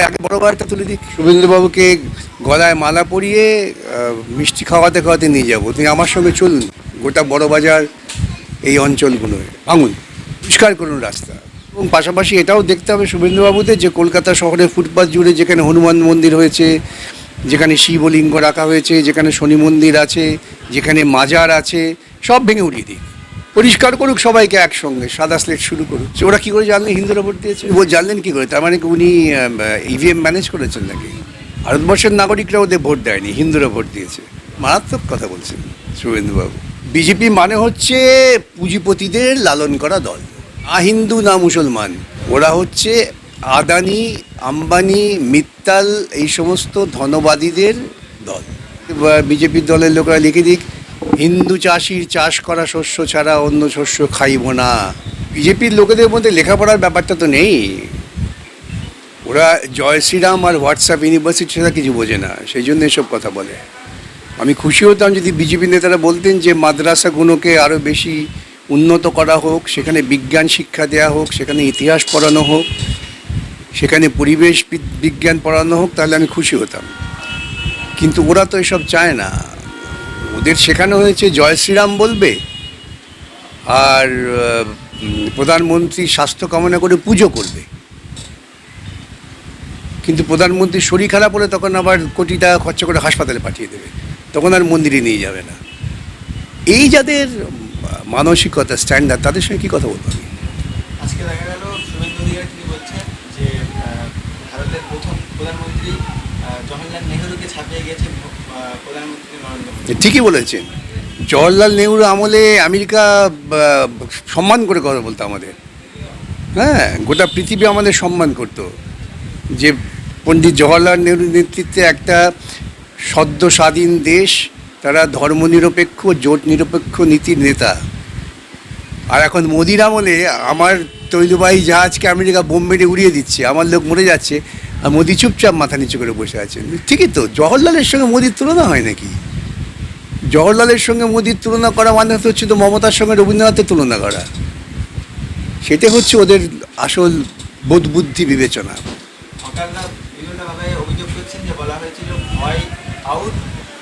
আগে বড় বারটা তুলে দিক, শুভেন্দুবাবুকে গলায় মালা পরিয়ে মিষ্টি খাওয়াতে খাওয়াতে নিয়ে যাবো। তুমি আমার সঙ্গে চলুন, গোটা বড় বাজার এই অঞ্চলগুলোয় ভাঙুন, পরিষ্কার করুন রাস্তা। এবং পাশাপাশি এটাও দেখতে হবে শুভেন্দুবাবুদের যে কলকাতা শহরের ফুটপাথ জুড়ে যেখানে হনুমান মন্দির হয়েছে, যেখানে শিবলিঙ্গ রাখা হয়েছে, যেখানে শনি মন্দির আছে, যেখানে মাজার আছে, সব ভেঙে উড়িয়ে দিক, পরিষ্কার করুক সবাইকে একসঙ্গে, সাদা স্লেট শুরু করুক। ওরা কী করে জানলেন হিন্দুরা ভোট দিয়েছে? ও জানলেন কী করে? তার মানে কি উনি ইভিএম ম্যানেজ করেছেন নাকি? ভারতবর্ষের নাগরিকরা ওদের ভোট দেয়নি, হিন্দুরা ভোট দিয়েছে। মারাত্মক কথা বলছেন শুভেন্দুবাবু। বিজেপি মানে হচ্ছে পুঁজিপতিদের লালন করা দল, না হিন্দু না মুসলমান। ওরা হচ্ছে আদানি, আম্বানি, মিত্তাল, এই সমস্ত ধনবাদীদের দল। বিজেপির দলের লোকেরা লিখে দিক, হিন্দু চাষির চাষ করা শস্য ছাড়া অন্য শস্য খাইব না। বিজেপির লোকেদের মধ্যে লেখাপড়ার ব্যাপারটা তো নেই। ওরা জয় শ্রীরাম আর হোয়াটসঅ্যাপ ইউনিভার্সিটি ছাড়া কিছু বোঝে না, সেই জন্য এসব কথা বলে। আমি খুশি হতাম যদি বিজেপি নেতারা বলতেন যে মাদ্রাসাগুলোকে আরও বেশি উন্নত করা হোক, সেখানে বিজ্ঞান শিক্ষা দেওয়া হোক, সেখানে ইতিহাস পড়ানো হোক, সেখানে পরিবেশ বিজ্ঞান পড়ানো হোক, তাহলে আমি খুশি হতাম। কিন্তু ওরা তো এসব চায় না। ওদের শেখানো হয়েছে জয় শ্রীরাম বলবে আর প্রধানমন্ত্রী স্বাস্থ্য কামনা করে পুজো করবে। কিন্তু প্রধানমন্ত্রীর শরীর খারাপ হলে তখন আবার কোটি টাকা খরচা করে হাসপাতালে পাঠিয়ে দেবে, তখন আর মন্দিরে নিয়ে যাবে না। এই যাদের মানসিকতা, স্ট্যান্ডার্ড, তাদের সঙ্গে কী কথা বলবো আমি? আজকে দেখা গেল শুভেন্দু অধিকারী তিনি বলছেন যে ভারতের প্রথম প্রধানমন্ত্রী জওহরলাল নেহরুকে ছাপিয়ে গেছে প্রধানমন্ত্রী নরেন্দ্র মোদী। ঠিকই বলেছেন। জওহরলাল নেহরু আমলে আমেরিকা সম্মান করে কথা বলতো আমাদের, হ্যাঁ, গোটা পৃথিবী আমাদের সম্মান করতো যে পণ্ডিত জওহরলাল নেহরুর নেতৃত্বে একটা সদ্য স্বাধীন দেশ, তারা ধর্মনিরপেক্ষ, জোট নিরপেক্ষ নীতির নেতা। আর এখন মোদির আমলে আমার তৈলবাহী জাহাজকে আমেরিকা বোম মেরে উড়িয়ে দিচ্ছে, আমার লোক মরে যাচ্ছে, আর মোদি চুপচাপ মাথা নিচু করে বসে আছেন। ঠিকই তো, জওহরলালের সঙ্গে মোদির তুলনা হয় নাকি? জওহরলালের সঙ্গে মোদির তুলনা করা মানে হচ্ছে তো মমতার সঙ্গে রবীন্দ্রনাথের তুলনা করা। সেটা হচ্ছে ওদের আসল বোধ বুদ্ধি বিবেচনা। সরকাররা বিভিন্নভাবে অভিযোগ করছেন যে বলা হয়েছিল ভয় আউট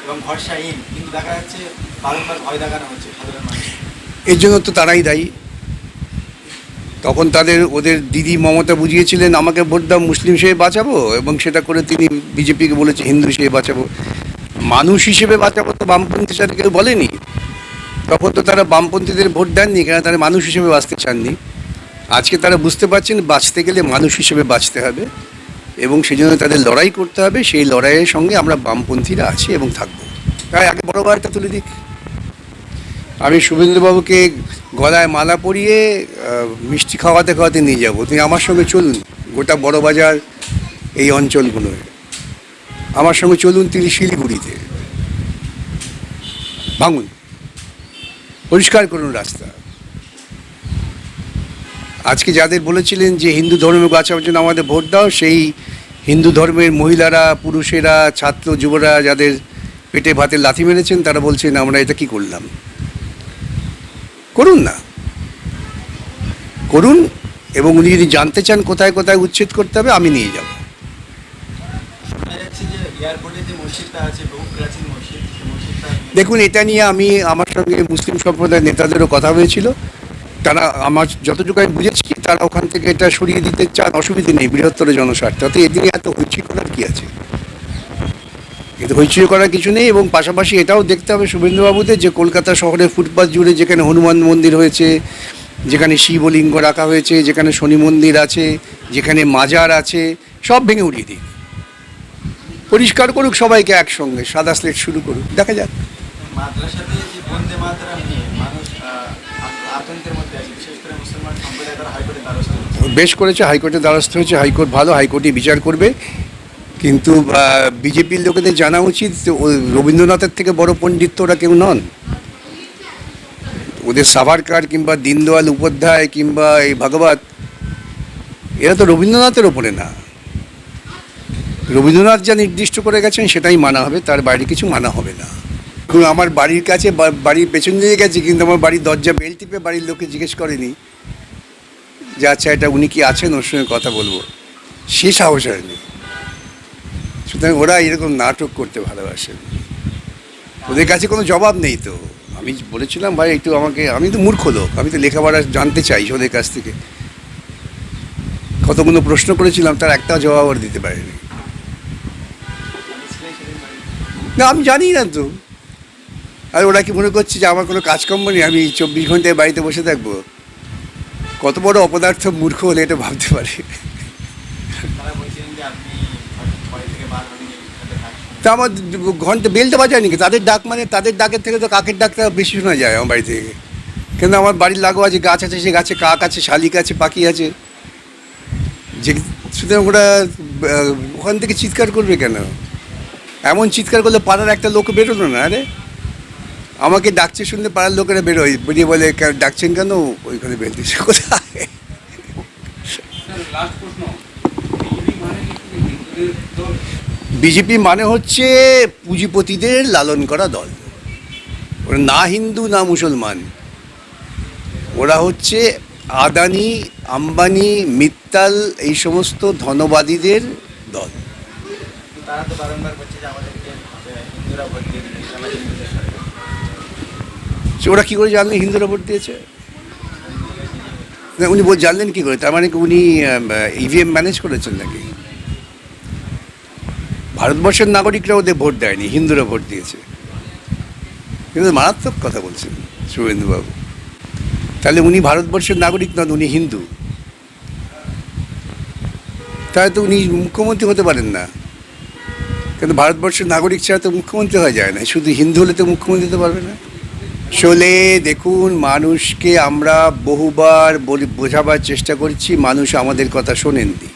এবং ভরসা ইন, কিন্তু দেখা যাচ্ছে বারংবার ভয় দেখানো হচ্ছে সাধারণ মানুষ। এর জন্য তো তারাই দায়ী। তখন ওদের দিদি মমতা বুঝিয়েছিলেন আমাকে ভোট দাও, মুসলিম হিসেবে বাঁচাবো, এবং সেটা করে তিনি বিজেপিকে বলেছে হিন্দু হিসেবে বাঁচাবো। মানুষ হিসেবে বাঁচাবো তো বামপন্থী সাথে কেউ বলেনি। তখন তো তারা বামপন্থীদের ভোট দেননি, কেন তারা মানুষ হিসেবে বাঁচতে চাননি। আজকে তারা বুঝতে পারছেন বাঁচতে গেলে মানুষ হিসেবে বাঁচতে হবে, এবং সেই জন্য তাদের লড়াই করতে হবে। সেই লড়াইয়ের সঙ্গে আমরা বামপন্থীরা আছি এবং থাকবো। তাই আগে বড় বারটা তুলে দিক। আমি শুভেন্দুবাবুকে গলায় মালা পরিয়ে মিষ্টি খাওয়াতে খাওয়াতে নিয়ে যাবো। তুমি আমার সঙ্গে চলুন, গোটা বড় বাজার এই অঞ্চলগুলোয় আমার সঙ্গে চলুন, তিনি শিলিগুড়িতে ভাঙুন, পরিষ্কার করুন রাস্তা। আজকে যাদের বলেছিলেন যে হিন্দু ধর্মে বাঁচানোর জন্য আমাদের ভোট দাও, সেই হিন্দু ধর্মের মহিলারা, পুরুষেরা, ছাত্র যুবরা যাদের পেটে ভাতে লাথি মেরেছেন, তারা বলছেন আমরা এটা কি করলাম। করুন না, করুন। এবং উনি যদি জানতে চান কোথায় কোথায় উচ্ছেদ করতে হবে, আমি নিয়ে যাব। দেখুন, এটা নিয়ে আমার সঙ্গে মুসলিম সম্প্রদায়ের নেতাদেরও কথা হয়েছিল। তারা, আমার যতটুকু আমি বুঝেছি, তারা ওখান থেকে এটা সরিয়ে দিতে চান, অসুবিধে নেই, বৃহত্তর জনস্বার্থ। তাতে এদিকে এত হইচই করার কী আছে? কিন্তু হইচই করার কিছু নেই। এবং পাশাপাশি এটাও দেখতে হবে শুভেন্দুবাবুদের যে কলকাতা শহরের ফুটপাথ জুড়ে যেখানে হনুমান মন্দির হয়েছে, যেখানে শিবলিঙ্গ রাখা হয়েছে, যেখানে শনি মন্দির আছে, যেখানে মাজার আছে, সব ভেঙে উড়িয়ে দিক, পরিষ্কার করুক সবাইকে একসঙ্গে, সাদা স্লেট শুরু করুক, দেখা যাক। মাদ্রাসাতে যে বন্দে মাতরম নিয়ে মানুষ আতঙ্কের মধ্যে আছে, বিশেষ করে মুসলমান সম্প্রদায়, তারা হাইকোর্টে দ্বারস্থ হয়েছে। বেশ করেছে, হাইকোর্টে দ্বারস্থ হয়েছে। হাইকোর্ট ভালো, হাইকোর্টই বিচার করবে। কিন্তু বিজেপির লোকেদের জানা উচিত রবীন্দ্রনাথের থেকে বড় পণ্ডিত ওরা কেউ নন। ওদের সাভারকার কিংবা দীনদয়াল উপাধ্যায় কিংবা এই ভাগবত, এরা তো রবীন্দ্রনাথের ওপরে না। রবীন্দ্রনাথ যা নির্দিষ্ট করে গেছেন সেটাই মানা হবে, তার বাইরে কিছু মানা হবে না। আমার বাড়ির কাছে, বাড়ির পেছন দিয়ে গেছি, কিন্তু আমার বাড়ির দরজা বেল টিপে বাড়ির লোককে জিজ্ঞেস করেনি যে আচ্ছা এটা উনি কি আছেন, ওর সঙ্গে কথা বলবো, সে সাহস হয়নি। সুতরাং ওরা এরকম নাটক করতে ভালোবাসে, ওদের কাছে কোনো জবাব নেই। তো আমি বলেছিলাম ভাই একটু আমাকে, আমি তো মূর্খ লোক, আমি তো লেখাপড়া জানতে চাই ওদের কাছ থেকে। কতগুলো প্রশ্ন করেছিলাম, তার একটা জবাব আর দিতে পারিনি। না আমি জানি না তো। আর ওরা কি মনে করছে যে আমার কোনো কাজকর্ম নেই, আমি 24 ঘন্টায় বাড়িতে বসে থাকবো? কত বড় অপদার্থ মূর্খ হলে এটা ভাবতে পারে। তারা বলছিলেন যে আপনি বাড়ি থেকে বার হননি, তাদের কাজ তা আমার ঘন্টা বেলটা বাজায় নাকি? তাদের ডাক মানে তাদের ডাকের থেকে তো কাকের ডাকটা বেশি শোনা যায় আমার বাড়ি থেকে। কিন্তু আমার বাড়ির লাগোয়া যে গাছ আছে, সে গাছে কাক আছে, শালিক আছে, পাখি আছে। যে সুতরাং ওরা ওখান থেকে চিৎকার করবে কেন? এমন চিৎকার করলে পাড়ার একটা লোক বেরোলো না। আরে আমাকে ডাকছে শুনলে পাড়ার লোকেরা বেরোয়, বেরিয়ে বলে ডাকছেন কেন, ওইখানে বেরোতেছে কোথায়? লাস্ট প্রশ্ন, বিজেপি মানে কি হিন্দুদের দল? বিজেপি মানে হচ্ছে পুঁজিপতিদের লালন করা দল। ওরা না হিন্দু না মুসলমান, ওরা হচ্ছে আদানি, আম্বানি, মিত্তাল, এই সমস্ত ধনবাদীদের দল। তো তারা তো বারংবার বলছে যে আমাদেরকে হিন্দুরা ভোট দিয়ে দিবে, আমরা হিন্দুদের সরকার। ওরা কী করে জানলেন হিন্দুরা ভোট দিয়েছে? না উনি জানলেন কী করে? তার মানে কি উনি ইভিএম ম্যানেজ করেছেন নাকি? ভারতবর্ষের নাগরিকরা ওদের ভোট দেয়নি, হিন্দুরা ভোট দিয়েছে। কিন্তু মারাত্মক কথা বলছেন শুভেন্দুবাবু। তাহলে উনি ভারতবর্ষের নাগরিক নন, উনি হিন্দু। তাহলে তো উনি মুখ্যমন্ত্রী হতে পারেন না। কিন্তু ভারতবর্ষের নাগরিক ছাড়া তো মুখ্যমন্ত্রী হওয়া যায় না, শুধু হিন্দু হলে তো মুখ্যমন্ত্রী হতে পারবে না। আসলে দেখুন, মানুষকে আমরা বহুবার বোঝাবার চেষ্টা করছি, মানুষ আমাদের কথা শোনেননি।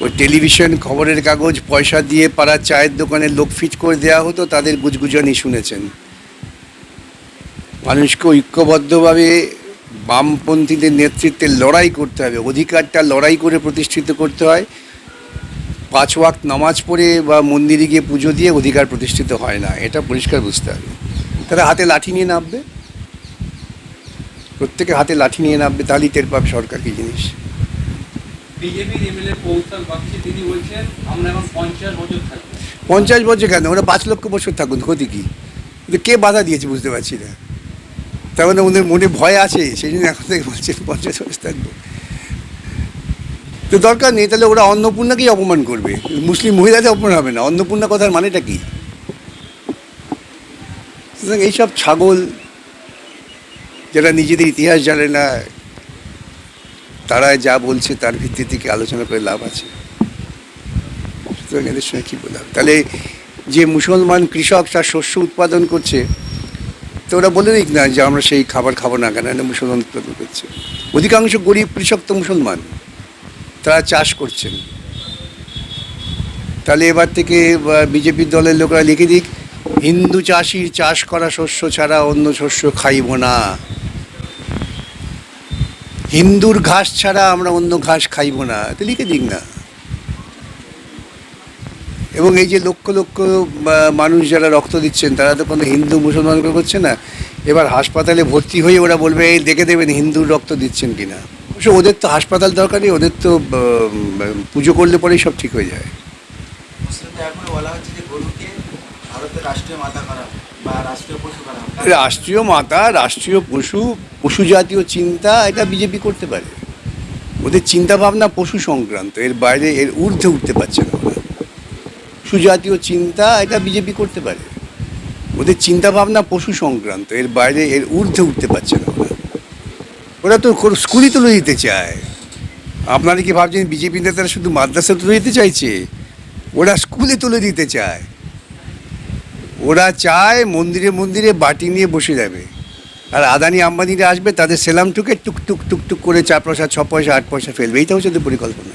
ওই টেলিভিশন, খবরের কাগজ, পয়সা দিয়ে পাড়ার চায়ের দোকানে লোক ফিট করে দেওয়া হতো, তাদের গুজগুজানি শুনেছেন। মানুষকে ঐক্যবদ্ধভাবে বামপন্থীদের নেতৃত্বে লড়াই করতে হবে, অধিকারটা লড়াই করে প্রতিষ্ঠিত করতে হয়। 5 ওয়াক্ত নামাজ পড়ে বা মন্দিরে গিয়ে পুজো দিয়ে অধিকার প্রতিষ্ঠিত হয় না, এটা পরিষ্কার বুঝতে হবে। তারা হাতে লাঠি নিয়ে নামবে, প্রত্যেকে হাতে লাঠি নিয়ে নামবে, তাহলেই টের পাবে সরকার কী জিনিস। বিজেপির এমএলএ কৌশল বাগচি তিনি বলছেন আমরা এখন 50 বছর থাকবো। 50 বছর কেন, ওরা 5 লক্ষ বছর থাকুন, ক্ষতি কী? কিন্তু কে বাধা দিয়েছে বুঝতে পারছি না। তার মানে ওদের মনে ভয় আছে, সেই জন্য এখন থেকে বলছে 50 বছর থাকবো। তো দরকার নেই, তাহলে ওরা অন্নপূর্ণাকেই অপমান করবে, মুসলিম মহিলাদের অপমান হবে না। অন্নপূর্ণা কথার মানেটা কী? সুতরাং এইসব ছাগল যারা নিজেদের ইতিহাস জানে না, তারা যা বলছে তার ভিত্তি থেকে আলোচনা করে লাভ আছে। সুতরাং এদের সঙ্গে কী বললাম? তাহলে যে মুসলমান কৃষক তার শস্য উৎপাদন করছে, তো ওরা বলে দিক না যে আমরা সেই খাবার খাবো না, কেন মুসলমান উৎপাদন করছে। অধিকাংশ গরিব কৃষক তো মুসলমান, তারা চাষ করছেন। তাহলে এবার থেকে বিজেপির দলের লোকরা লিখে দিক, হিন্দু চাষির চাষ করা শস্য ছাড়া অন্য শস্য খাইব না, হিন্দুর ঘাস ছাড়া আমরা অন্য ঘাস খাইব না, তো লিখে দিক না। এবং এই যে লক্ষ লক্ষ মানুষ যারা রক্ত দিচ্ছেন, তারা তো কোনো হিন্দু মুসলমান করছে না। এবার হাসপাতালে ভর্তি হয়ে ওরা বলবে এই দেখে দেবেন হিন্দুর রক্ত দিচ্ছেন কিনা। অবশ্য ওদের তো হাসপাতাল দরকার নেই, ওদের তো পুজো করলে পরেই সব ঠিক হয়ে যায়। মুসলিমদের এখনো বলা হচ্ছে যে গরুকে ভারতের রাষ্ট্রীয় মাতা করা বা রাষ্ট্রীয় পশু করা হোক। রাষ্ট্রীয় মাতা, রাষ্ট্রীয় পশু, পশু জাতীয় চিন্তা, এটা বিজেপি করতে পারে। ওদের চিন্তা ভাবনা পশু সংক্রান্ত, এর বাইরে এর ঊর্ধ্বে উঠতে পারছে না ওরা। পশু জাতীয় চিন্তা, এটা বিজেপি করতে পারে। ওদের চিন্তা ভাবনা পশু সংক্রান্ত, এর বাইরে এর ঊর্ধ্বে উঠতে পারছে না ওরা। ওরা তো স্কুলই তুলে দিতে চায়। আপনারা কি ভাবছেন বিজেপি নেতারা শুধু মাদ্রাসা তুলে দিতে চাইছে? ওরা স্কুলে তুলে দিতে চায়। ওরা চায় মন্দিরে মন্দিরে বাটি নিয়ে বসে যাবে, আর আদানি আম্বানিরা আসবে, তাদের সেলাম টুকে টুক টুক টুক টুক করে 4 পয়সা 6 পয়সা 8 পয়সা ফেলবে। এইটা হচ্ছে ওদের পরিকল্পনা।